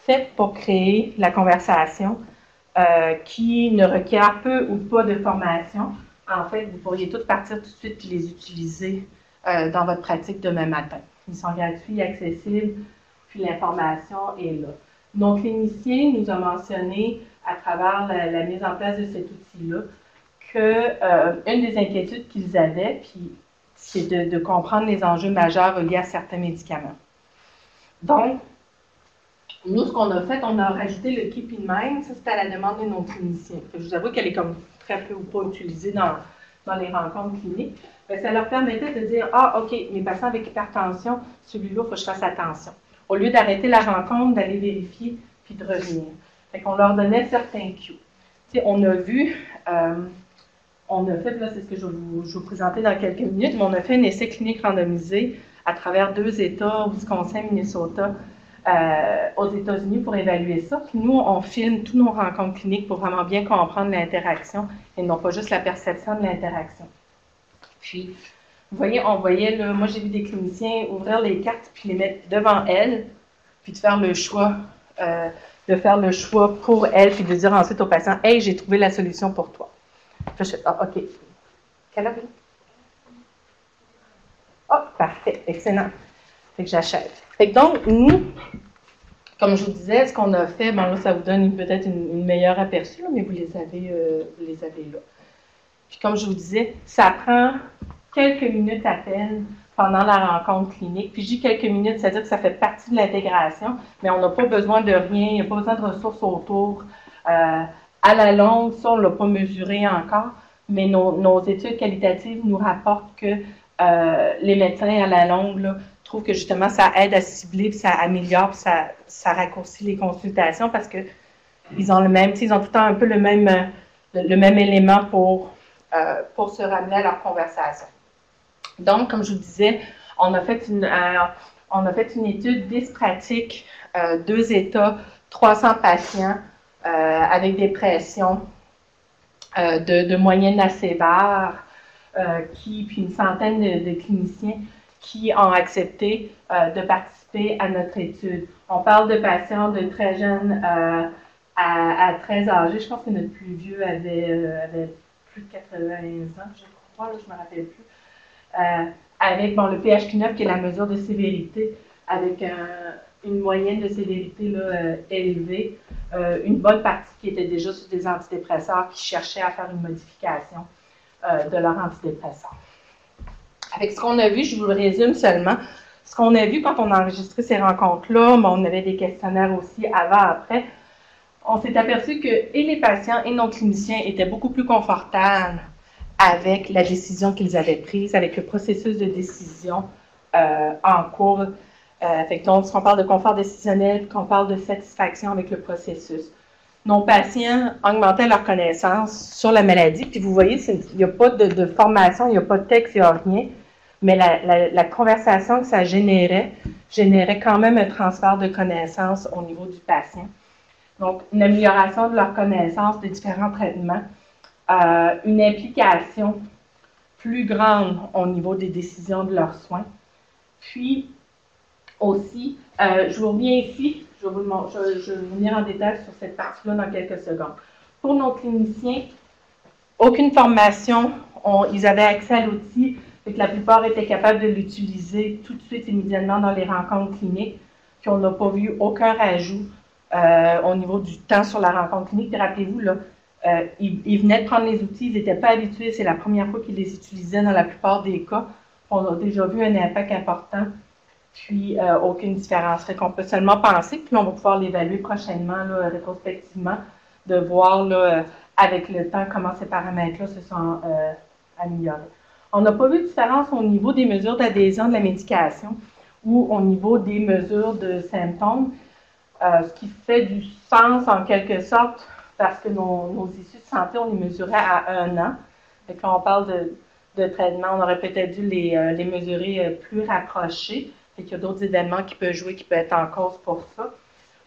faits pour créer la conversation, qui ne requiert peu ou pas de formation. En fait, vous pourriez tous partir tout de suite et les utiliser dans votre pratique demain matin. Ils sont gratuits, accessibles, puis l'information est là. Nos cliniciens nous ont mentionné, à travers la mise en place de cet outil-là, qu'une des inquiétudes qu'ils avaient, puis c'est de comprendre les enjeux majeurs liés à certains médicaments. Donc, nous, ce qu'on a fait, on a rajouté le Keep in Mind, ça c'était à la demande de nos cliniciens. Je vous avoue qu'elle est comme très peu ou pas utilisée dans les rencontres cliniques. Mais ça leur permettait de dire « Ah, OK, mes patients avec hypertension, celui-là, il faut que je fasse attention. » Au lieu d'arrêter la rencontre, d'aller vérifier, puis de revenir. Fait qu'on leur donnait certains cues. T'sais, on a vu, on a fait, là c'est ce que je vais vous présenter dans quelques minutes, mais on a fait un essai clinique randomisé à travers 2 États, Wisconsin, Minnesota, aux États-Unis pour évaluer ça. Puis nous, on filme tous nos rencontres cliniques pour vraiment bien comprendre l'interaction et non pas juste la perception de l'interaction. Puis, vous voyez, on voyait, là, moi j'ai vu des cliniciens ouvrir les cartes puis les mettre devant elles, puis de faire le choix, pour elles, puis de dire ensuite au patient « Hey, j'ai trouvé la solution pour toi. » Puis je fais « Ah, OK. Quelle heure? Ah, parfait, excellent. » Fait que j'achète. Fait que donc, nous, comme je vous disais, ce qu'on a fait, bon là, ça vous donne peut-être une meilleure aperçu, là, mais vous les avez là. Puis comme je vous disais, ça prend quelques minutes à peine pendant la rencontre clinique. Puis je dis quelques minutes, c'est-à-dire que ça fait partie de l'intégration, mais on n'a pas besoin de rien, il n'y a pas besoin de ressources autour. À la longue, ça, on ne l'a pas mesuré encore, mais nos études qualitatives nous rapportent que les médecins, à la longue, là, trouvent que justement, ça aide à cibler, puis ça améliore, puis ça raccourcit les consultations parce que ils ont ils ont tout le temps un peu le même élément pour se ramener à leur conversation. Donc, comme je vous disais, on a fait une étude 10 pratiques, 2 États, 300 patients avec des pressions de moyenne à sévère, puis une centaine de cliniciens qui ont accepté de participer à notre étude. On parle de patients de très jeunes à très âgés. Je pense que notre plus vieux avait plus de 80 ans, je crois, là, je ne me rappelle plus. Avec le PHQ-9, qui est la mesure de sévérité, avec une moyenne de sévérité là, élevée, une bonne partie qui était déjà sur des antidépresseurs, qui cherchaient à faire une modification de leur antidépresseur. Avec ce qu'on a vu, je vous le résume seulement, ce qu'on a vu quand on a enregistré ces rencontres-là, on avait des questionnaires aussi avant-après, on s'est aperçu que et les patients et nos cliniciens étaient beaucoup plus confortables avec la décision qu'ils avaient prise, avec le processus de décision en cours. Donc, si on parle de confort décisionnel, qu'on parle de satisfaction avec le processus. Nos patients augmentaient leur connaissance sur la maladie, puis vous voyez, il n'y a pas de formation, il n'y a pas de texte, il n'y a rien, mais la conversation que ça générait quand même un transfert de connaissances au niveau du patient. Donc, une amélioration de leur connaissance de différents traitements, une implication plus grande au niveau des décisions de leurs soins. Puis, aussi, je vous reviens ici, je vais vous venir en détail sur cette partie-là dans quelques secondes. Pour nos cliniciens, aucune formation, ils avaient accès à l'outil, et que la plupart étaient capables de l'utiliser tout de suite, immédiatement dans les rencontres cliniques, puis on n'a pas vu aucun rajout au niveau du temps sur la rencontre clinique. Rappelez-vous, là, ils venaient de prendre les outils, ils n'étaient pas habitués, c'est la première fois qu'ils les utilisaient dans la plupart des cas. On a déjà vu un impact important, puis aucune différence. Fait qu'on peut seulement penser, puis on va pouvoir l'évaluer prochainement, là, rétrospectivement, de voir là, avec le temps comment ces paramètres-là se sont améliorés. On n'a pas vu de différence au niveau des mesures d'adhésion de la médication ou au niveau des mesures de symptômes, ce qui fait du sens en quelque sorte parce que nos issues de santé, on les mesurait à 1 an. Et quand on parle de traitement, on aurait peut-être dû les mesurer plus rapprochés. Et qu'il y a d'autres événements qui peuvent jouer, qui peuvent être en cause pour ça.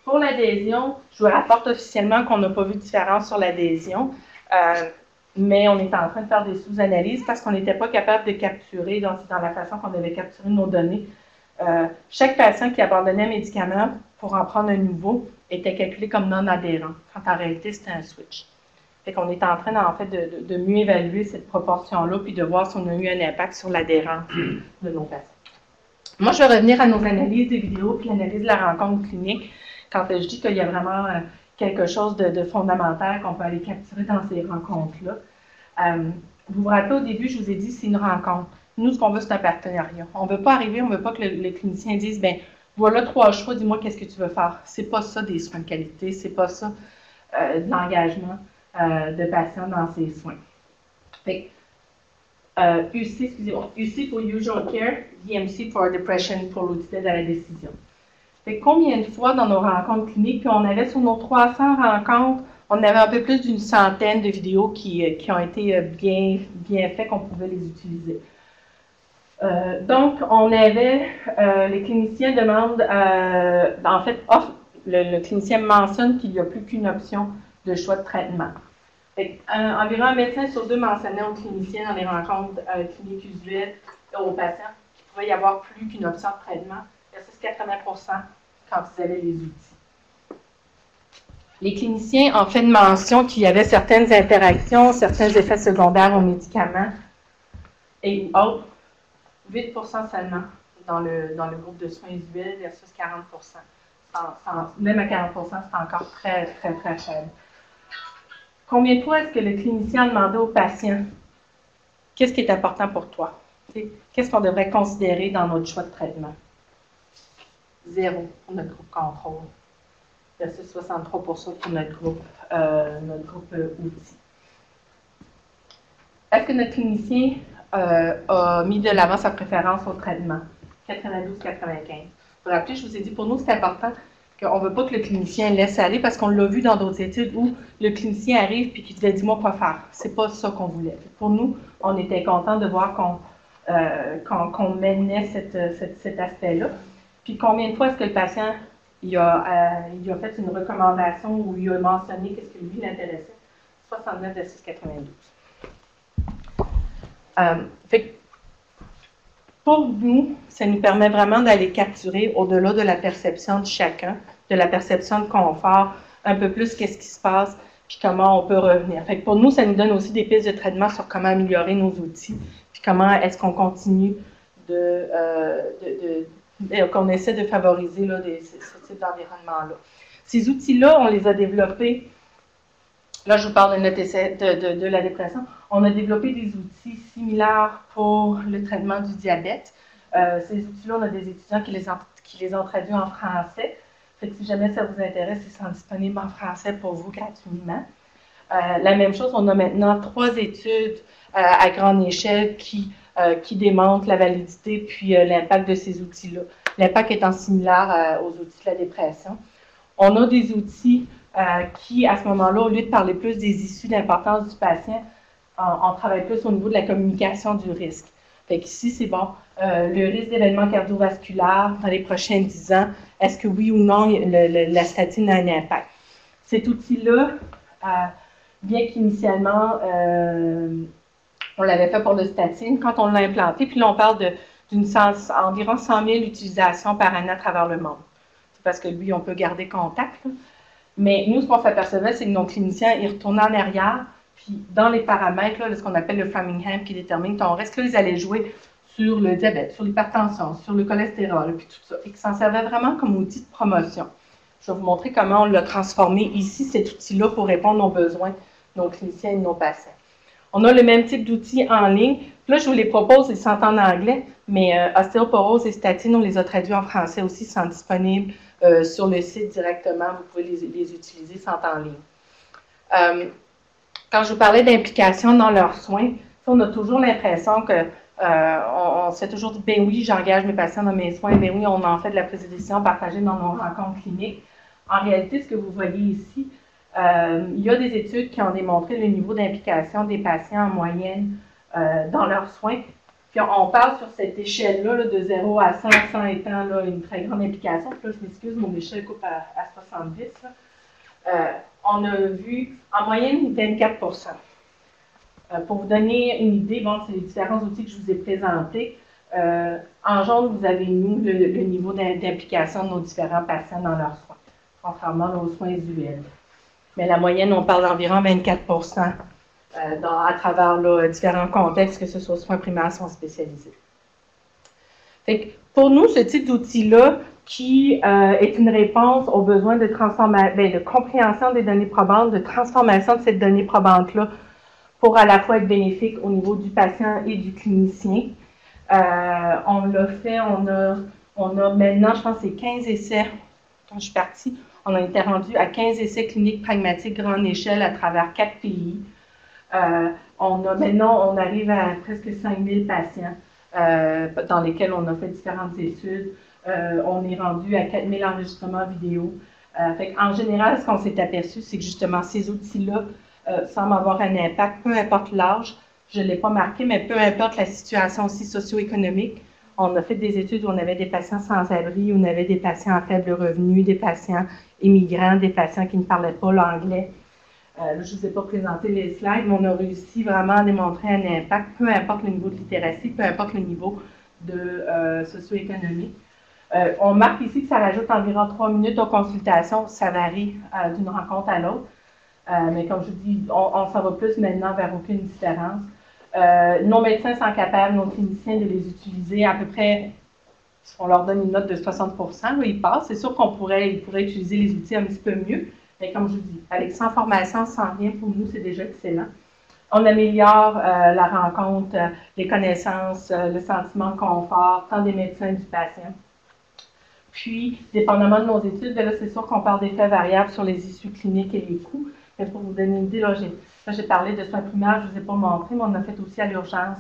Pour l'adhésion, je vous rapporte officiellement qu'on n'a pas vu de différence sur l'adhésion, mais on est en train de faire des sous-analyses parce qu'on n'était pas capable de capturer, donc c'est dans la façon qu'on avait capturé nos données. Chaque patient qui abandonnait un médicament pour en prendre un nouveau était calculé comme non-adhérent, quand en réalité c'était un switch. Fait qu'on est en train, en fait, de mieux évaluer cette proportion-là, puis de voir si on a eu un impact sur l'adhérence de nos patients. Moi, je vais revenir à nos analyses des vidéos, puis l'analyse de la rencontre clinique, quand je dis qu'il y a vraiment quelque chose de fondamental qu'on peut aller capturer dans ces rencontres-là. Vous vous rappelez, au début, je vous ai dit, c'est une rencontre. Nous, ce qu'on veut, c'est un partenariat. On ne veut pas arriver, on ne veut pas que le clinicien dise, bien, voilà 3 choix, dis-moi qu'est-ce que tu veux faire. C'est pas ça des soins de qualité, c'est pas ça de l'engagement de patients dans ces soins. Fait UC, excusez-moi, UC pour Usual Care, DMC pour Depression, pour l'outil d'aide à la décision. Fait combien de fois dans nos rencontres cliniques, puis on avait sur nos 300 rencontres, on avait un peu plus d'une centaine de vidéos qui ont été bien faites, qu'on pouvait les utiliser. Donc, on avait, les cliniciens demandent, en fait, le clinicien mentionne qu'il n'y a plus qu'une option de choix de traitement. Environ un médecin sur 2 mentionnait aux cliniciens dans les rencontres cliniques usuelles aux patients qu'il pouvait y avoir plus qu'une option de traitement, versus 80% quand ils avaient les outils. Les cliniciens ont fait une mention qu'il y avait certaines interactions, certains effets secondaires aux médicaments et autres. 8% seulement dans le groupe de soins usuels versus 40%. Même à 40%, c'est encore très, très, très faible. Combien de fois est-ce que le clinicien a demandé au patient qu'est-ce qui est important pour toi? Qu'est-ce qu'on devrait considérer dans notre choix de traitement? 0 pour notre groupe contrôle, versus 63% pour notre groupe outils. Est-ce que notre clinicien a mis de l'avant sa préférence au traitement? 92-95. Vous vous rappelez, je vous ai dit, pour nous, c'est important qu'on ne veut pas que le clinicien laisse aller parce qu'on l'a vu dans d'autres études où le clinicien arrive et qu'il disait « dis-moi quoi faire ». C'est pas ça qu'on voulait. Pour nous, on était content de voir qu'on menait cet aspect-là. Puis combien de fois est-ce que le patient il a fait une recommandation ou il a mentionné qu'est-ce qui lui l'intéressait? 69 versus 92. Fait pour nous, ça nous permet vraiment d'aller capturer au-delà de la perception de chacun, de la perception de confort, un peu plus qu'est-ce qui se passe, puis comment on peut revenir. Fait que pour nous, ça nous donne aussi des pistes de traitement sur comment améliorer nos outils, puis comment est-ce qu'on continue qu'on essaie de favoriser là, ce type d'environnement-là. Ces outils-là, on les a développés. Là, je vous parle de notre essai de la dépression. On a développé des outils similaires pour le traitement du diabète. Ces outils-là, on a des étudiants qui les ont traduits en français. Fait que si jamais ça vous intéresse, ils sont disponibles en français pour vous gratuitement. La même chose, on a maintenant 3 études à grande échelle qui démontrent la validité puis l'impact de ces outils-là. L'impact étant similaire aux outils de la dépression. On a des outils qui, à ce moment-là, au lieu de parler plus des issues d'importance du patient, on travaille plus au niveau de la communication du risque. Fait qu'ici, c'est bon, le risque d'événements cardiovasculaires dans les prochains 10 ans, est-ce que oui ou non, la statine a un impact? Cet outil-là, bien qu'initialement, on l'avait fait pour le statine, quand on l'a implanté, puis là, on parle d'environ 100 000 utilisations par année à travers le monde. C'est parce que lui, on peut garder contact, là. Mais nous, ce qu'on s'apercevait, c'est que nos cliniciens, ils retournaient en arrière, puis dans les paramètres, là, ce qu'on appelle le Framingham, qui détermine ton risque, là, ils allaient jouer sur le diabète, sur l'hypertension, sur le cholestérol, puis tout ça, et qui s'en servaient vraiment comme outil de promotion. Je vais vous montrer comment on l'a transformé ici, cet outil-là, pour répondre aux besoins de nos cliniciens et de nos patients. On a le même type d'outils en ligne. Là, je vous les propose, ils sont en anglais, mais ostéoporose et statine, on les a traduits en français aussi, ils sont disponibles sur le site directement. Vous pouvez les utiliser, ils sont en ligne. Quand je vous parlais d'implication dans leurs soins, on a toujours l'impression que on se fait toujours dire, ben oui, j'engage mes patients dans mes soins, ben oui, on en fait de la prise de décision partagée dans nos rencontres cliniques. En réalité, ce que vous voyez ici, il y a des études qui ont démontré le niveau d'implication des patients en moyenne dans leurs soins. Puis on parle sur cette échelle-là, là, de 0 à 100, 100 étant là, une très grande implication. Puis là, je m'excuse, mon échelle coupe à 70. On a vu en moyenne 24 pour vous donner une idée, bon, c'est les différents outils que je vous ai présentés. En jaune, vous avez, nous, le niveau d'implication de nos différents patients dans leurs soins, contrairement aux soins usuels. Mais la moyenne, on parle d'environ 24 à travers là, différents contextes, que ce soit soins primaires, soins spécialisés. Fait que pour nous, ce type d'outil-là, qui est une réponse aux besoins de de compréhension des données probantes, de transformation de cette donnée probante-là, pour à la fois être bénéfique au niveau du patient et du clinicien. On l'a fait, on a maintenant, je pense, c'est 15 essais. Quand je suis partie, on a été rendu à 15 essais cliniques pragmatiques grande échelle à travers 4 pays. Maintenant, on arrive à presque 5000 patients dans lesquels on a fait différentes études. On est rendu à 4000 enregistrements vidéo. En général, ce qu'on s'est aperçu, c'est que justement, ces outils-là semblent avoir un impact, peu importe l'âge. Je ne l'ai pas marqué, mais peu importe la situation aussi socio-économique. On a fait des études où on avait des patients sans-abri, où on avait des patients à faible revenu, des patients immigrants, des patients qui ne parlaient pas l'anglais. Là, je ne vous ai pas présenté les slides, mais on a réussi vraiment à démontrer un impact, peu importe le niveau de littératie, peu importe le niveau de socio-économique. On marque ici que ça rajoute environ 3 minutes aux consultations. Ça varie d'une rencontre à l'autre. Mais comme je vous dis, on s'en va plus maintenant vers aucune différence. Nos médecins sont capables, nos cliniciens, de les utiliser à peu près, on leur donne une note de 60 là, ils passent. C'est sûr qu'ils pourraient utiliser les outils un petit peu mieux, mais comme je vous dis, avec sans formation, sans rien, pour nous, c'est déjà excellent. On améliore la rencontre, les connaissances, le sentiment de confort, tant des médecins que du patient. Puis, dépendamment de nos études, là, c'est sûr qu'on parle d'effets variables sur les issues cliniques et les coûts. Mais pour vous donner une idée, là, j'ai parlé de soins primaires, je ne vous ai pas montré, mais on a fait aussi à l'urgence.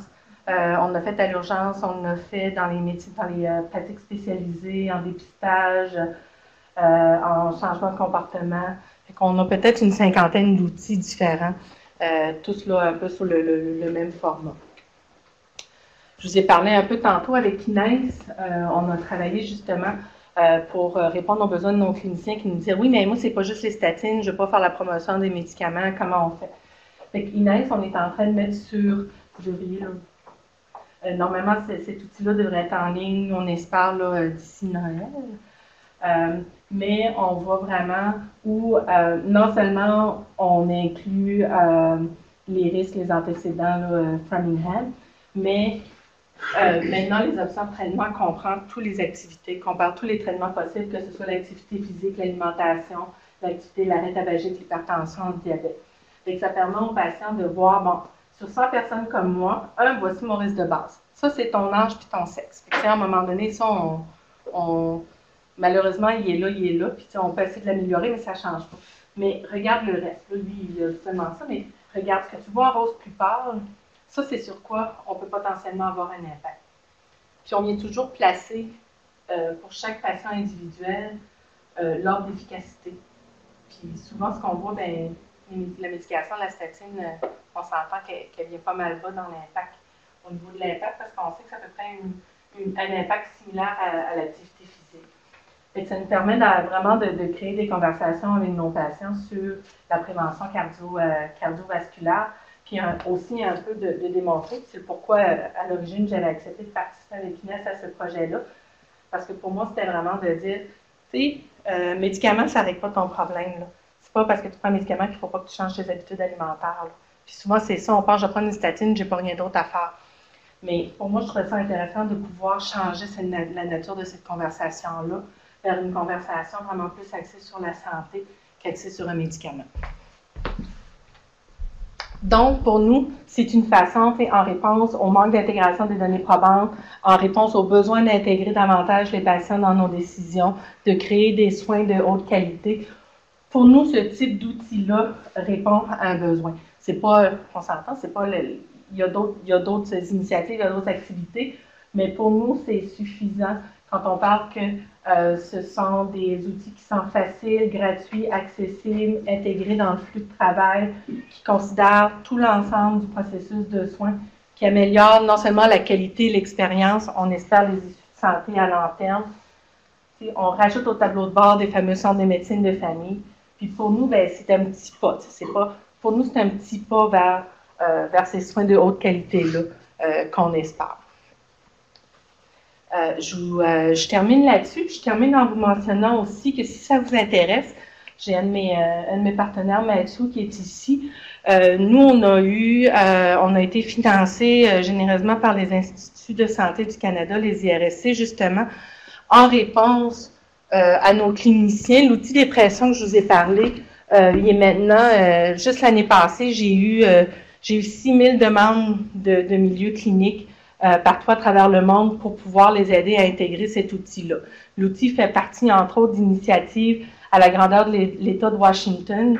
On a fait à l'urgence, on a fait dans les métiers, dans les pratiques spécialisées, en dépistage, en changement de comportement. Fait qu'on a peut-être une cinquantaine d'outils différents, tous là un peu sur le même format. Je vous ai parlé un peu tantôt avec Inès, on a travaillé justement pour répondre aux besoins de nos cliniciens qui nous disaient « Oui, mais moi, c'est pas juste les statines, je ne veux pas faire la promotion des médicaments, comment on fait? » Fait qu'Inès, on est en train de mettre sur, vous devriez là, normalement, cet outil-là devrait être en ligne, on espère d'ici Noël. Mais on voit vraiment où non seulement on inclut les risques, les antécédents Framingham, mais maintenant, les options de traitement comprennent toutes les activités, compare tous les traitements possibles, que ce soit l'activité physique, l'alimentation, l'activité, l'arrêt tabagique, l'hypertension, le diabète. Et ça permet aux patients de voir, bon, sur 100 personnes comme moi, voici mon risque de base. Ça, c'est ton âge puis ton sexe. Fait que, à un moment donné, ça, malheureusement, il est là, puis on peut essayer de l'améliorer, mais ça ne change pas. Mais regarde le reste. Là, lui, il a seulement ça, mais regarde ce que tu vois en rose plus pâle. Ça, c'est sur quoi on peut potentiellement avoir un impact. Puis on vient toujours placer pour chaque patient individuel l'ordre d'efficacité. Puis souvent, ce qu'on voit, ben, la médication, la statine, on s'entend qu'elle vient pas mal bas dans l'impact, au niveau de l'impact, parce qu'on sait que ça peut prendre un impact similaire à l'activité physique. Et ça nous permet vraiment de créer des conversations avec nos patients sur la prévention cardiovasculaire, puis aussi un peu de démontrer, c'est pourquoi à l'origine j'avais accepté de participer avec Inès à ce projet-là, parce que pour moi c'était vraiment de dire, tu sais, médicaments ça ne règle pas ton problème, là. C'est pas parce que tu prends un médicament qu'il ne faut pas que tu changes tes habitudes alimentaires, là. Puis souvent c'est ça, on pense je vais prendre une statine, j'ai pas rien d'autre à faire. Mais pour moi je trouvais ça intéressant de pouvoir changer la nature de cette conversation-là vers une conversation vraiment plus axée sur la santé qu'axée sur un médicament. Donc, pour nous, c'est une façon, en réponse au manque d'intégration des données probantes, en réponse au besoin d'intégrer davantage les patients dans nos décisions, de créer des soins de haute qualité. Pour nous, ce type d'outil-là répond à un besoin. C'est pas, on s'entend, c'est pas il y a d'autres initiatives, il y a d'autres activités, mais pour nous, c'est suffisant quand on parle que ce sont des outils qui sont faciles, gratuits, accessibles, intégrés dans le flux de travail, qui considèrent tout l'ensemble du processus de soins, qui améliorent non seulement la qualité et l'expérience, on espère les issues de santé à long terme. On rajoute au tableau de bord des fameux centres de médecine de famille. Puis pour nous, ben, c'est un petit pas. Pour nous, c'est un petit pas vers ces soins de haute qualité-là qu'on espère. Je termine là-dessus, puis je termine en vous mentionnant aussi que si ça vous intéresse, j'ai un de mes partenaires, Mathieu, qui est ici. Nous, on a été financés généreusement par les Instituts de santé du Canada, les IRSC, justement, en réponse à nos cliniciens. L'outil des pressions que je vous ai parlé, il est maintenant, juste l'année passée, j'ai eu 6000 demandes de milieux cliniques partout à travers le monde pour pouvoir les aider à intégrer cet outil-là. L'outil fait partie, entre autres, d'initiatives à la grandeur de l'État de Washington.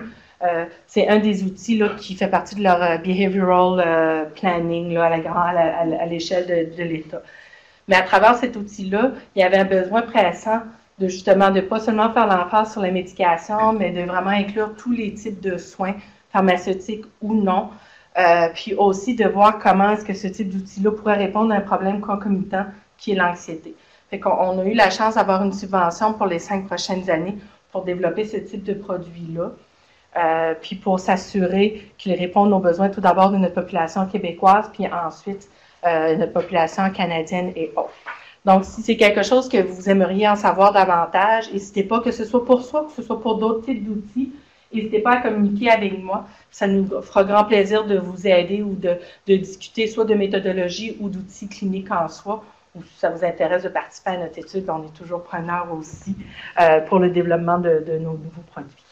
C'est un des outils là, qui fait partie de leur behavioral planning là, à l'échelle de l'État. Mais à travers cet outil-là, il y avait un besoin pressant de justement de pas seulement faire l'emphase sur la médication, mais de vraiment inclure tous les types de soins, pharmaceutiques ou non, puis aussi de voir comment est-ce que ce type d'outil-là pourrait répondre à un problème concomitant qui est l'anxiété. Fait qu'on a eu la chance d'avoir une subvention pour les 5 prochaines années pour développer ce type de produit-là, puis pour s'assurer qu'il réponde aux besoins tout d'abord de notre population québécoise, puis ensuite notre population canadienne et autres. Donc, si c'est quelque chose que vous aimeriez en savoir davantage, n'hésitez pas, que ce soit pour soi, que ce soit pour d'autres types d'outils, n'hésitez pas à communiquer avec moi. Ça nous fera grand plaisir de vous aider ou de discuter soit de méthodologie ou d'outils cliniques en soi, ou si ça vous intéresse de participer à notre étude, on est toujours preneurs aussi pour le développement de nos nouveaux produits.